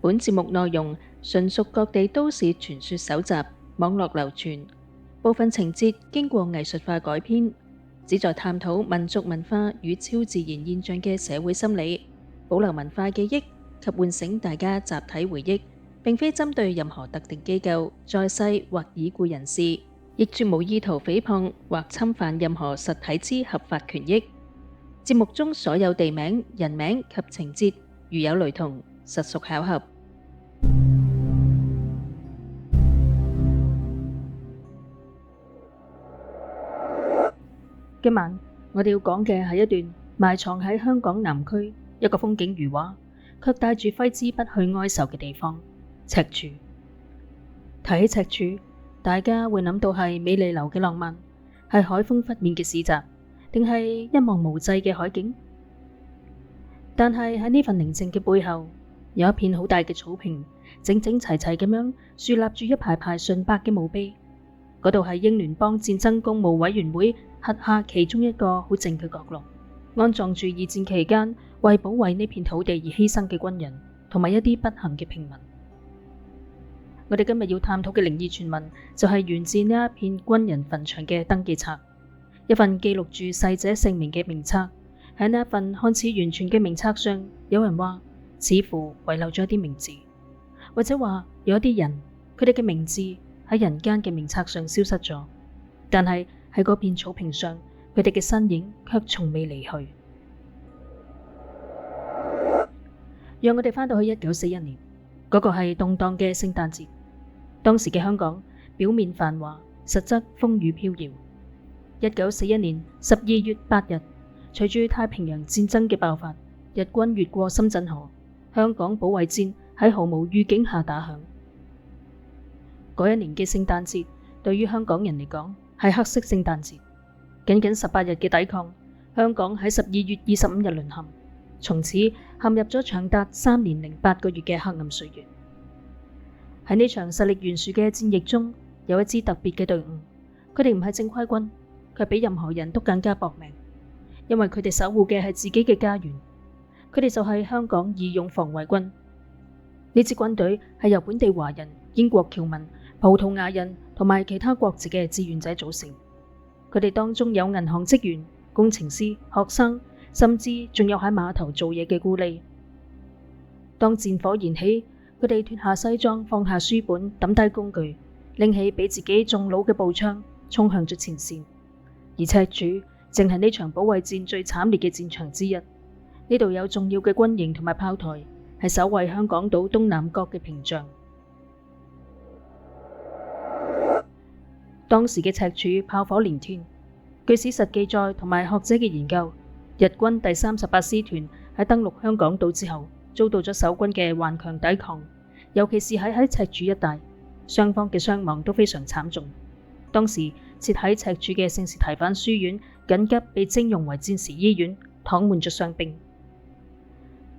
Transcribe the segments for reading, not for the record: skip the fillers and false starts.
本節目內容純屬各地都市傳說搜集，網絡流傳，部分情節經過藝術化改編，旨在探討民族文化與超自然現象嘅社會心理，保留文化記憶及喚醒大家集體回憶，並非針對任何特定機構、在世或已故人士，亦絕無意圖誹謗或侵犯任何實體之合法權益。節目中所有地名、人名及情節，如有雷同，實屬巧合。今晚我哋要講嘅係一段埋藏喺香港南區一個風景如畫，卻帶住揮之不去哀愁嘅地方——赤柱。提起赤柱，大家會諗到係美麗樓嘅浪漫，係海風拂面嘅市集，定係一望無際嘅海景？但係喺呢份寧靜嘅背後，有一片好大嘅草坪，整整齊齊咁樣豎立住一排排純白嘅墓碑。嗰度係英聯邦戰爭公務委員會轄下其中一個好靜嘅角落，安葬住二戰期間為保衛呢片土地而犧牲嘅軍人，同埋一啲不幸嘅平民。我哋今日要探討嘅靈異傳聞，就係源自呢一片軍人墳場嘅登記冊，一份記錄住逝者姓名嘅名冊。喺呢一份看似完全嘅名冊上，有人話似乎遺留咗一啲名字，或者話有一啲人，佢哋嘅名字喺人間嘅名冊上消失咗，但係喺嗰片草坪上，佢哋嘅身影卻從未離去。讓我哋返到去1941年，嗰個係動盪嘅聖誕節。當時嘅香港表面繁華，實則風雨飄搖。1941年12月8日，隨住太平洋戰爭嘅爆發，日軍越過深圳河，香港保衛戰喺毫無預警下打響。嗰一年嘅聖誕節，對於香港人嚟講係黑色聖誕節。僅僅18日嘅抵抗，香港喺12月25日淪陷，從此陷入咗長達3年零8個月嘅黑暗歲月。喺呢場實力懸殊嘅戰役中，有一支特別嘅隊伍，佢哋唔係正規軍，卻比任何人都更加搏命，因為佢哋守護嘅係自己嘅家園。佢哋就係香港義勇防衛軍。呢支軍隊係由本地華人、英國僑民、葡萄牙人同埋其他國籍嘅志願者組成。佢哋當中有銀行職員、工程師、學生，甚至仲有喺碼頭做嘢嘅咕喱。當戰火燃起，佢哋脫下西裝，放下書本，抌低工具，拎起比自己仲老嘅步槍，衝向咗前線。而赤柱正係呢場保衛戰最慘烈嘅戰場之一。呢度有重要嘅軍營同埋炮台，係守衛香港島東南角嘅屏障。當時嘅赤柱炮火連天，據史實記載同埋學者嘅研究，日軍第38師團喺登陸香港島之後，遭到咗守軍嘅頑強抵抗，尤其是喺赤柱一帶，雙方嘅傷亡都非常慘重。當時設喺赤柱嘅聖士提反書院緊急被徵用為戰時醫院，躺滿咗傷兵。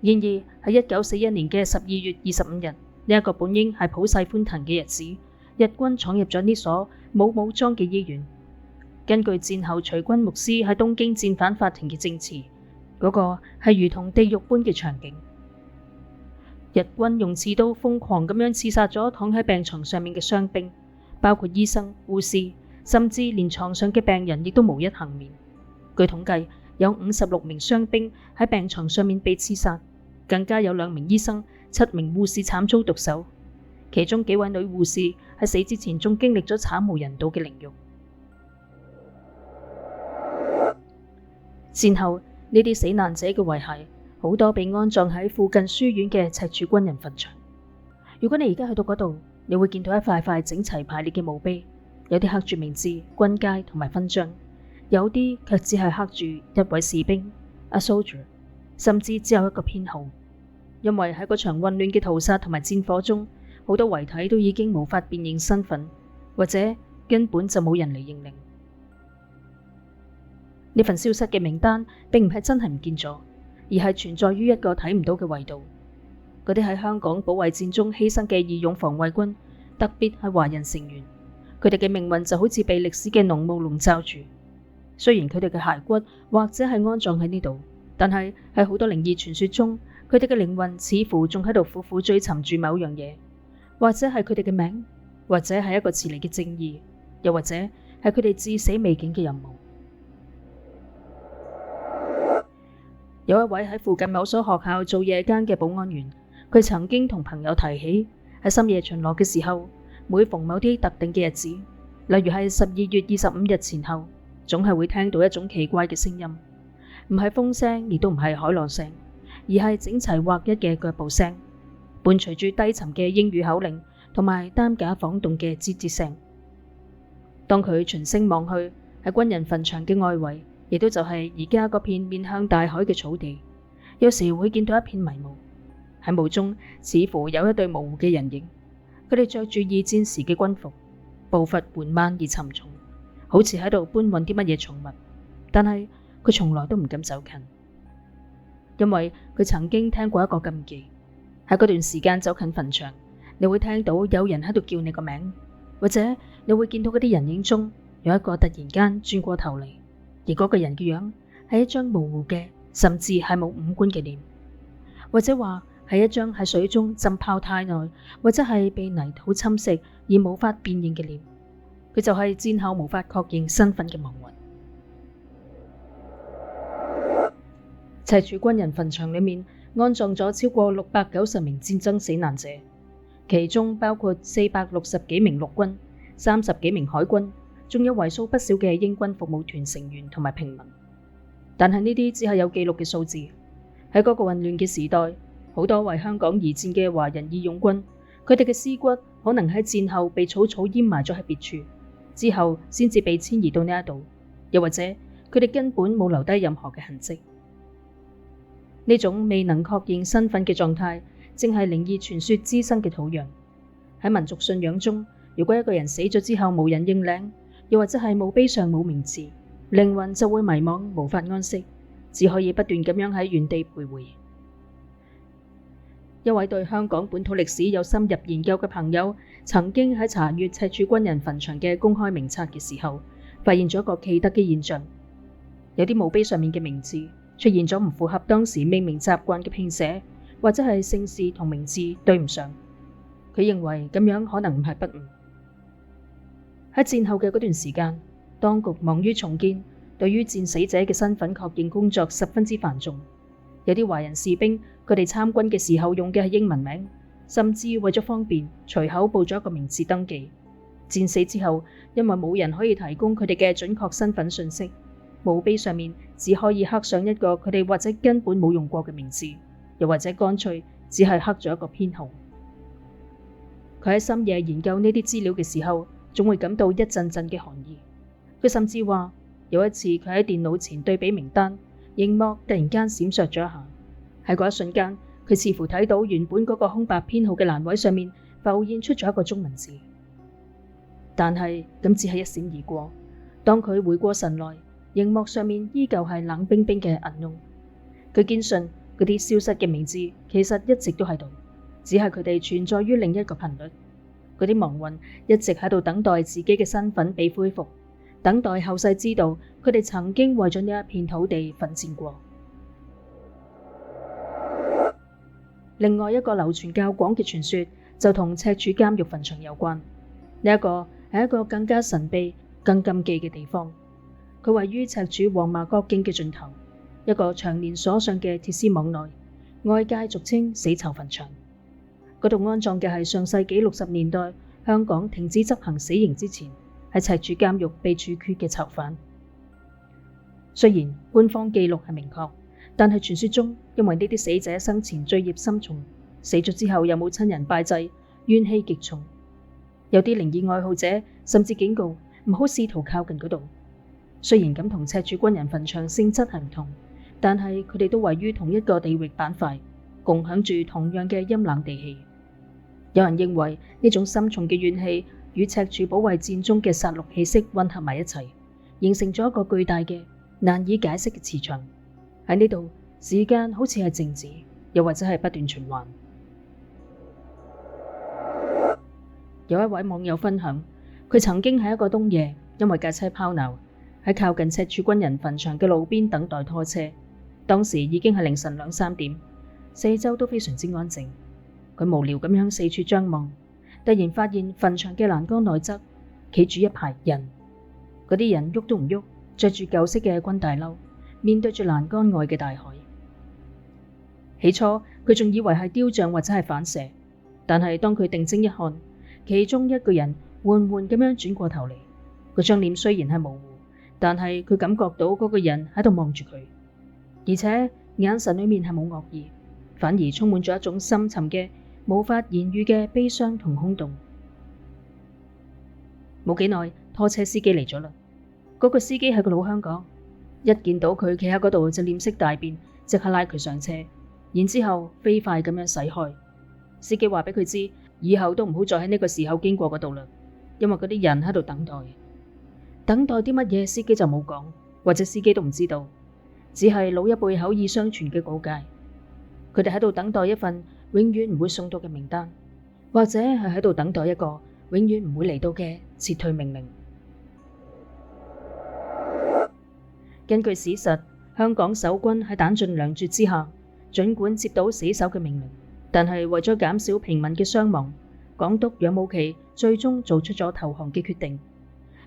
然而喺1941年嘅12月25日，呢一個本應係普世歡騰嘅日子，日軍闖入咗呢所冇武裝嘅醫院。根據戰後隨軍牧師喺東京戰犯法庭嘅證詞，嗰個係如同地獄般嘅場景。日軍用刺刀瘋狂咁樣刺殺咗躺喺病床上面嘅傷兵，包括醫生、護士，甚至連床上嘅病人亦都無一幸免。據統計，有56名傷兵喺病床上面被刺殺，更加有2名醫生、7名護士慘遭毒手。其中幾位女護士喺死之前仲經歷咗慘無人道嘅凌辱。戰後呢啲死難者嘅遺骸好多被安葬喺附近書院嘅赤柱軍人墳場。如果你而家去到嗰度，你會見到一塊塊整齊排列嘅墓碑，有啲刻住名字、軍階同埋勳章，有啲卻只係刻住一位士兵 a soldier， 甚至只有一個編號。因為喺嗰場混亂嘅屠殺同埋戰火中，好多遺體都已經無法辨認身份，或者根本就冇人嚟認領。呢份消失嘅名單並唔係真係唔見咗，而係存在於一個睇唔到嘅維度。嗰啲喺香港保衛戰中犧牲嘅義勇防衛軍，特別係華人成員，佢哋嘅命運就好似被歷史嘅濃霧籠罩住。雖然佢哋嘅骸骨或者係安葬喺呢度，但係喺好多靈異傳說中，佢佢哋嘅靈魂似乎仲喺度苦苦追尋住某樣嘢，或者係佢哋嘅名，或者係一個遲嚟嘅正義，又或者係佢哋至死未竟嘅任務。有一位喺附近某所學校做夜間嘅保安員，佢曾經同朋友提起，喺深夜巡邏嘅時候，每逢某啲特定嘅日子，例如係12月25日前後，總係會聽到一種奇怪嘅聲音，唔係風聲，亦都唔係海浪聲，而係整齊劃一嘅腳步聲，伴隨住低沉嘅英語口令同埋擔架晃動嘅吱吱聲。當佢循聲望去，喺軍人墳場嘅外圍，亦都就係而家嗰片面向大海嘅草地，有時會見到一片迷霧，喺霧中似乎有一對模糊嘅人影，佢哋着住二戰時嘅軍服，步伐緩慢而沉重，好似喺度搬運啲乜嘢重物，但係佢從來都唔敢走近，因為佢曾經聽過一個禁忌，喺嗰段時間走近墳場，你會聽到有人喺度叫你個名，或者你會見到嗰啲人影中有一個突然間轉過頭嚟，而嗰個人嘅樣係一張模糊嘅，甚至係冇五官嘅臉，或者話係一張喺水中浸泡太耐，或者係被泥土侵蝕而無法辨認嘅臉。佢就係戰後無法確認身份嘅亡魂。赤柱軍人墳場裏面安葬咗超過690名戰爭死難者，其中包括460幾名陸軍、30幾名海軍，仲有為數不少嘅英軍服務團成員同埋平民。但係呢啲只係有記錄嘅數字。喺嗰個混亂嘅時代，好多為香港而戰嘅華人義勇軍，佢哋嘅屍骨可能喺戰後被草草掩埋咗喺別處，之後先至被遷移到呢一度，又或者佢哋根本冇留低任何嘅痕跡。呢種未能確認身份嘅狀態，正係靈異傳說滋生嘅土壤。喺民族信仰中，如果一個人死咗之後無人認領，又或者係墓碑上冇名字，靈魂就會迷惘，無法安息，只可以不斷咁樣喺原地徘徊。一位對香港本土歷史有深入研究嘅朋友，曾經喺查閱赤柱軍人墳場嘅公開名冊嘅時候，發現咗一個奇特嘅現象：有啲墓碑上面嘅名字出現咗唔符合當時命名習慣嘅拼寫，或者係姓氏同名字對唔上。佢認為咁樣可能唔係不誤。喺戰後嘅嗰段時間，當局忙於重建，對於戰死者嘅身份確認工作十分之繁重。有啲華人士兵，佢哋參軍嘅時候用嘅係英文名，甚至為咗方便，隨口報咗一個名字登記。戰死之後，因為冇人可以提供佢哋嘅準確身份信息，墓碑上面只可以刻上一個佢哋或者根本冇用過嘅名字，又或者乾脆只係刻咗一個編號。佢喺深夜研究呢啲資料嘅時候，總會感到一陣陣嘅寒意。佢甚至話，有一次佢喺電腦前對比名單，熒幕突然間閃爍咗一下，喺嗰一瞬間，佢似乎睇到原本嗰個空白編號嘅欄位上面浮現出咗一個中文字。但係咁只係一閃而過。當佢回過神來，熒幕上面依舊係冷冰冰嘅銀龍。佢堅信嗰啲消失嘅名字其實一直都喺度，只係佢哋存在於另一個頻率。嗰啲亡魂一直喺度等待自己嘅身份被恢復，等待後世知道佢哋曾經為咗呢一片土地奮戰過。另外一個流傳較廣嘅傳說就同赤柱監獄墳場有關。呢一個係一個更加神秘、更禁忌嘅地方。佢位於赤柱黃麻角徑嘅盡頭，一個長年鎖上嘅鐵絲網內，外界俗稱死囚墳場。嗰度安葬嘅係上世紀60年代香港停止執行死刑之前喺赤柱監獄被處決嘅囚犯。雖然官方記錄係明確，但係傳說中因為呢啲死者生前罪孽深重，死咗之後又冇親人拜祭，怨氣極重。有啲靈異愛好者甚至警告唔好試圖靠近嗰度。雖然咁同赤柱軍人墳場性質係唔同，但係佢哋都位於同一個地域板塊，共享住同樣嘅陰冷地氣。有人認為呢種深重嘅怨氣與赤柱保衛戰中嘅殺戮氣息混合埋一齊，形成咗一個巨大嘅難以解釋嘅磁場。喺呢度，時間好似係靜止，又或者係不斷循環。有一位網友分享，佢曾經喺一個冬夜，因為架車拋錨，喺靠近赤柱軍人墳場嘅路邊等待拖車。當時已經係凌晨2、3點，四周都非常之安靜。佢無聊咁樣四處張望，突然發現墳場嘅欄杆內側企住一排人，嗰啲人喐都唔喐，着住舊式嘅軍大褸，面對住欄杆外嘅大海。起初佢仲以為係雕像或者係反射，但係當佢定睛一看，其中一個人緩緩咁樣轉過頭嚟，嗰張臉雖然係模糊，但係佢感覺到嗰個人喺度望住佢，而且眼神裏面係冇惡意，反而充滿咗一種深沉嘅無法言喻嘅悲傷同空洞。冇幾耐，拖車司機嚟咗啦。嗰個司機係個老香港，一見到佢企喺嗰度就臉色大變，即刻拉佢上車，然之後飛快咁樣駛開。司機話俾佢知，以後都唔好再喺呢個時候經過嗰度啦，因為嗰啲人喺度等待。等待啲乜嘢？司機就冇講，或者司機都唔知道，只係老一輩口耳相傳嘅告誡。佢哋喺度等待一份永遠唔會送到嘅名單，或者係喺度等待一個永遠唔會嚟到嘅撤退命令。根據史實，香港守軍喺彈盡糧絕之下，儘管接到死守嘅命令，但係為咗減少平民嘅傷亡，港督楊慕琦最終做出咗投降嘅決定。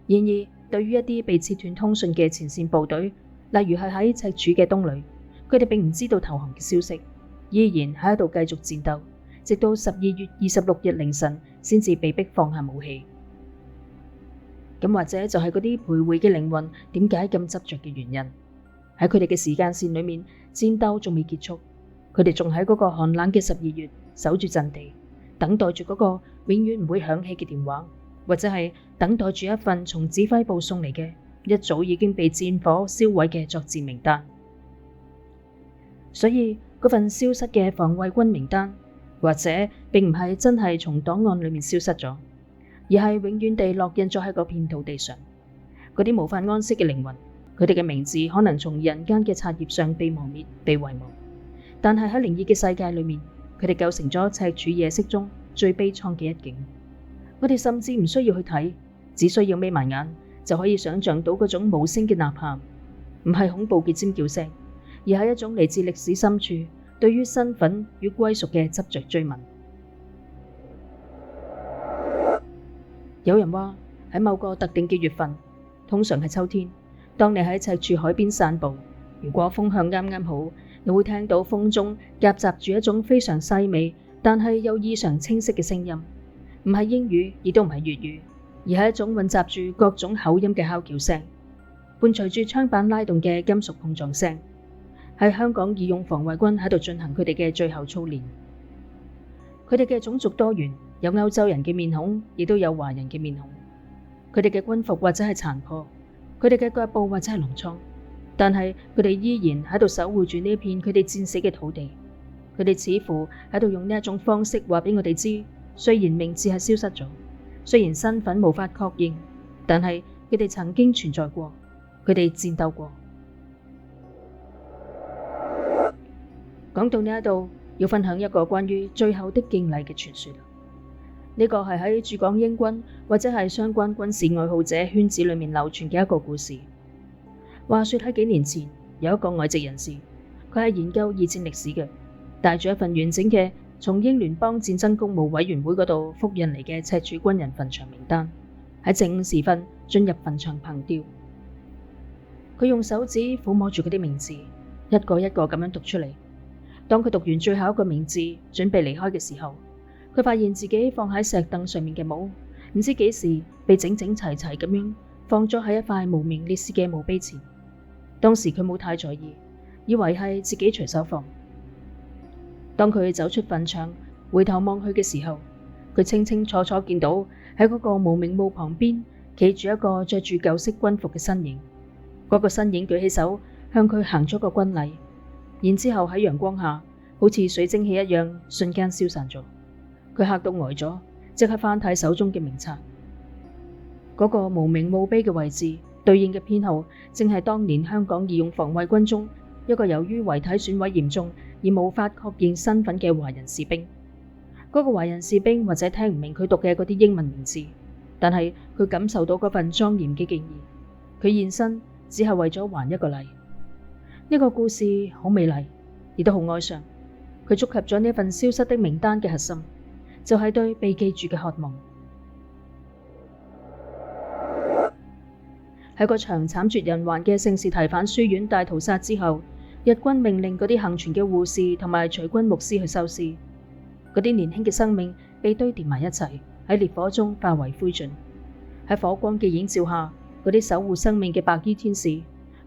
然而，對於一啲被切斷通訊嘅前線部隊，例如係喺赤柱嘅東旅，佢哋並唔知道投降嘅消息，依然喺度繼續戰鬥，直到12月26日凌晨先至被迫放下武器。咁或者就係嗰啲徘徊嘅靈魂點解咁執着嘅原因。喺佢哋嘅時間線裏面，戰鬥仲未結束，佢哋仲喺嗰個寒冷嘅12月守住陣地，等待住嗰個永遠唔會響起嘅電話，或者係等待住一份從指揮部送嚟嘅一早已經被戰火燒毀嘅作戰名單。所以嗰份消失嘅防衛軍名單，或者並唔係真係從檔案裏面消失咗，而係永遠地烙印咗喺嗰片土地上。嗰啲無法安息嘅靈魂，佢哋嘅名字可能從人間嘅冊頁上被磨滅、被遺忘，但係喺靈異嘅世界裏面，佢哋構成咗赤柱夜色中最悲愴嘅一景。我哋甚至唔需要去睇，只需要眯埋眼就可以想象到嗰種無聲嘅吶喊，唔係恐怖嘅尖叫聲，而係一種嚟自歷史深處對於身份與歸屬嘅執着追問。有人話喺某個特定嘅月份，通常係秋天，當你喺赤柱海邊散步，如果風向啱啱好，你會聽到風中夾雜住一種非常細微但係又異常清晰嘅聲音，唔係英語，亦都唔係粵語，而係一種混雜住各種口音嘅嚎叫聲，伴隨住槍板拉動嘅金屬碰撞聲。係香港義勇防衛軍喺度進行佢哋嘅最後操練。佢哋嘅種族多元，有歐洲人嘅面孔，亦都有華人嘅面孔。佢哋嘅軍服或者係殘破，佢哋嘅腳步或者係膿瘡，但係佢哋依然喺度守護住呢一片佢哋戰死嘅土地。佢哋似乎喺度用呢一種方式話俾我哋知，雖然名字係消失咗，雖然身份無法確認，但係佢哋曾經存在過，佢哋戰鬥過。講到呢一度，要分享一個關於最後的敬禮嘅傳說。呢個係喺駐港英軍或者係相關軍事愛好者圈子裏面流傳嘅一個故事。話說喺幾年前，有一個外籍人士，佢係研究二戰歷史嘅，帶住一份完整嘅從英聯邦戰爭公務委員會嗰度複印嚟嘅赤柱軍人墳場名單，喺正午時分進入墳場憑吊。佢用手指撫摸住嗰啲名字，一個一個咁樣讀出嚟。當佢讀完最後一個名字，準備離開嘅時候，佢發現自己放喺石凳上面嘅帽，唔知幾時被整整齊齊咁樣放咗喺一塊無名烈士嘅墓碑前。當時佢冇太在意，以為係自己隨手放。當佢走出墳場，回頭望去嘅時候，佢清清楚楚見到喺嗰個無名墓旁邊企住一個着住舊式軍服嘅身影。嗰個身影舉起手向佢行咗個軍禮，然之後喺陽光下，好似水蒸氣一樣，瞬間消散咗。佢嚇到呆咗，即刻翻睇手中嘅名冊。嗰個無名墓碑嘅位置對應嘅編號，正係當年香港義勇防衛軍中一個由於遺體損毀嚴重而無法確認身份嘅華人士兵。嗰個華人士兵或者聽唔明佢讀嘅嗰啲英文名字，但係佢感受到嗰份莊嚴嘅敬意。佢現身只係為咗還一個禮。呢個故事好美麗，亦都好哀傷。佢觸及咗呢份消失的名單嘅核心，就係對被記住嘅渴望。喺嗰場慘絕人寰嘅聖士提反書院大屠殺之後，日軍命令嗰啲幸存嘅護士同埋隨軍牧師去收屍，嗰啲年輕嘅生命被堆疊埋一齊，喺烈火中化為灰燼。喺火光嘅映照下，嗰啲守護生命嘅白衣天使，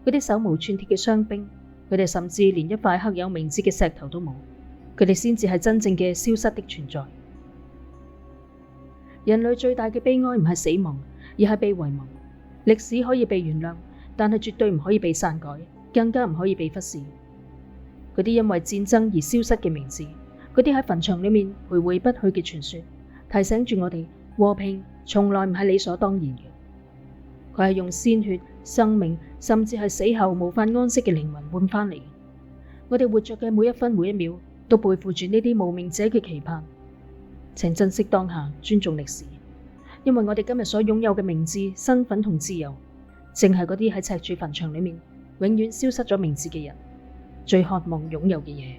嗰啲手無寸鐵嘅傷兵，佢哋甚至連一塊刻有名字嘅石頭都冇，佢哋先至係真正嘅消失的存在。人類最大嘅悲哀唔係死亡，而係被遺忘。歷史可以被原諒，但係絕對唔可以被篡改，更加唔可以被忽視。嗰啲因為戰爭而消失嘅名字，嗰啲喺墳場裏面徘徊不去嘅傳說，提醒住我哋，和平從來唔係理所當然嘅。佢係用鮮血、生命，甚至係死後無法安息嘅靈魂換翻嚟。我哋活着嘅每一分每一秒，都背負住呢啲無名者嘅期盼。請珍惜當下，尊重歷史，因為我哋今日所擁有嘅名字、身份同自由，正係嗰啲喺赤柱墳場裏面永遠消失咗名字嘅人最渴望擁有嘅嘢。